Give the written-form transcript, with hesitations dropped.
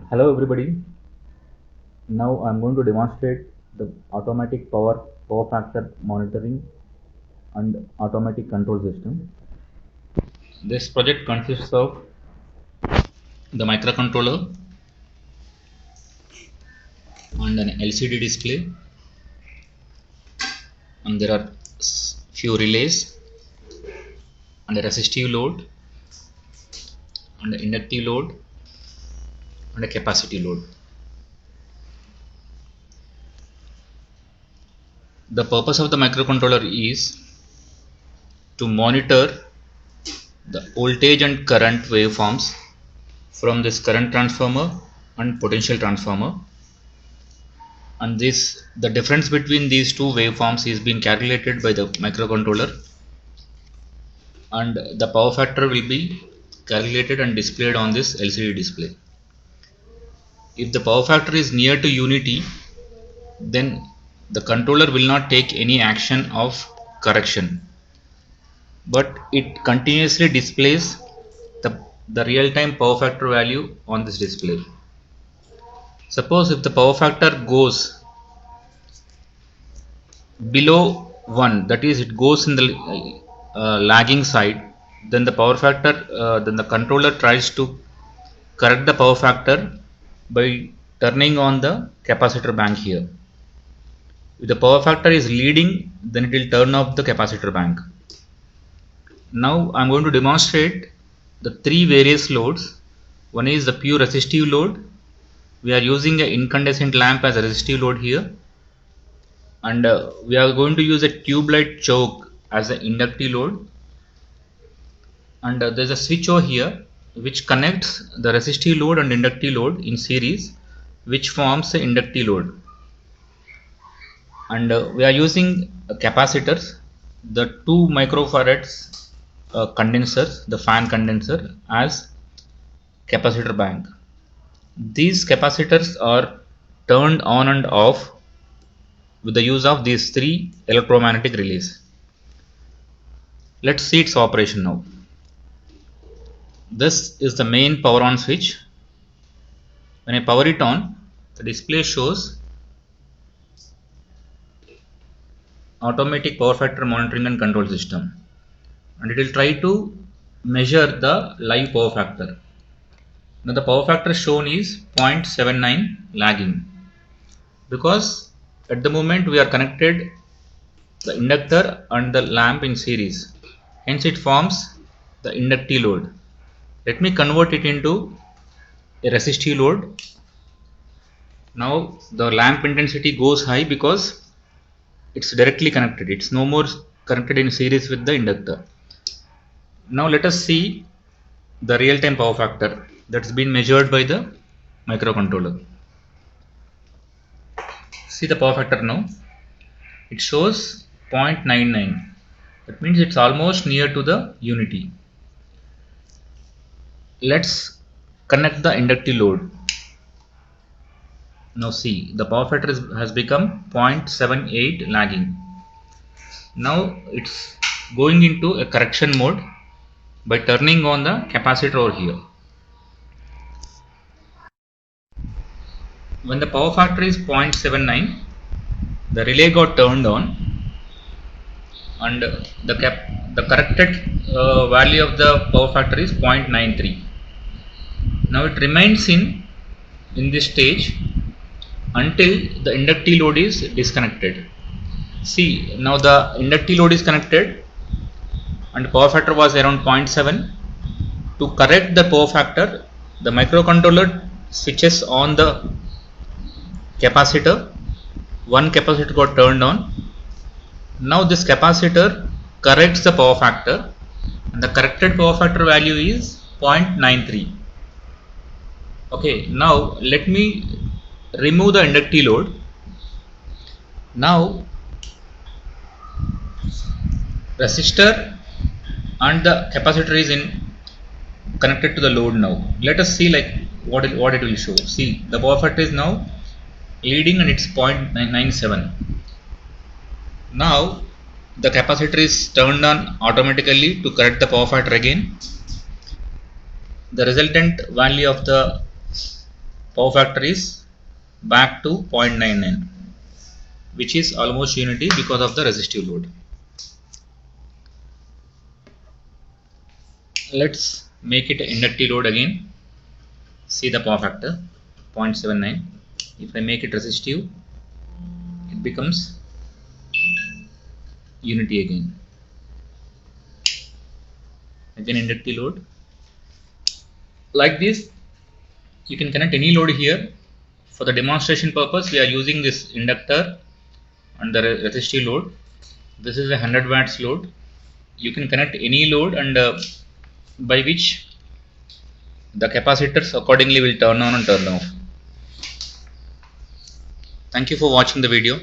Hello everybody. Now I'm going to demonstrate the automatic power factor monitoring and automatic control system. This project consists of the microcontroller and an LCD display, and there are few relays and a resistive load and an inductive load and a capacitive load. The purpose of the microcontroller is to monitor the voltage and current waveforms from this current transformer and potential transformer, and the difference between these two waveforms is being calculated by the microcontroller, and the power factor will be calculated and displayed on this LCD display. If the power factor is near to unity, then the controller will not take any action of correction, but it continuously displays the real-time power factor value on this display. Suppose if the power factor goes below 1, that is it goes in the lagging side, then the power factor then the controller tries to correct the power factor by turning on the capacitor bank here. If the power factor is leading, then it will turn off the capacitor bank. Now I am going to demonstrate the three various loads. One is the pure resistive load. We are using an incandescent lamp as a resistive load here, and we are going to use a tube light choke as an inductive load, and there is a switch over here which connects the resistive load and inductive load in series, which forms the inductive load. And we are using capacitors, the 2 microfarads condensers, the fan condenser, as capacitor bank. These capacitors are turned on and off with the use of these 3 electromagnetic relays. Let's see its operation now. This is the main power on switch. When I power it on, the display shows automatic power factor monitoring and control system, and it will try to measure the live power factor. Now the power factor shown is 0.79 lagging, because at the moment we are connected the inductor and the lamp in series, hence it forms the inductive load. Let me convert it into a resistive load. Now the lamp intensity goes high because it's directly connected, it's no more connected in series with the inductor. Now let us see the real-time power factor that's been measured by the microcontroller. See the power factor now, it shows 0.99. that means it's almost near to the unity. Let's connect the inductive load. Now see, the power factor has become 0.78 lagging. Now it's going into a correction mode by turning on the capacitor over here. When the power factor is 0.79, the relay got turned on, and the corrected value of the power factor is 0.93. Now it remains in this stage until the inductive load is disconnected. See, now the inductive load is connected and power factor was around 0.7. To correct the power factor, the microcontroller switches on the capacitor. One capacitor got turned on. Now this capacitor corrects the power factor, and the corrected power factor value is 0.93. Okay, now let me remove the inductive load. Now resistor and the capacitor is connected to the load. Now let us see like what it will show. See, the power factor is now leading and it's 0.97. Now the capacitor is turned on automatically to correct the power factor again. The resultant value of the power factor is back to 0.99, which is almost unity because of the resistive load. Let's make it inductive load again. See the power factor 0.79. If I make it resistive, it becomes unity again. Again inductive load. Like this, you can connect any load here. For the demonstration purpose, we are using this inductor and the resistive load. This is a 100 watts load. You can connect any load, and by which the capacitors accordingly will turn on and turn off. Thank you for watching the video.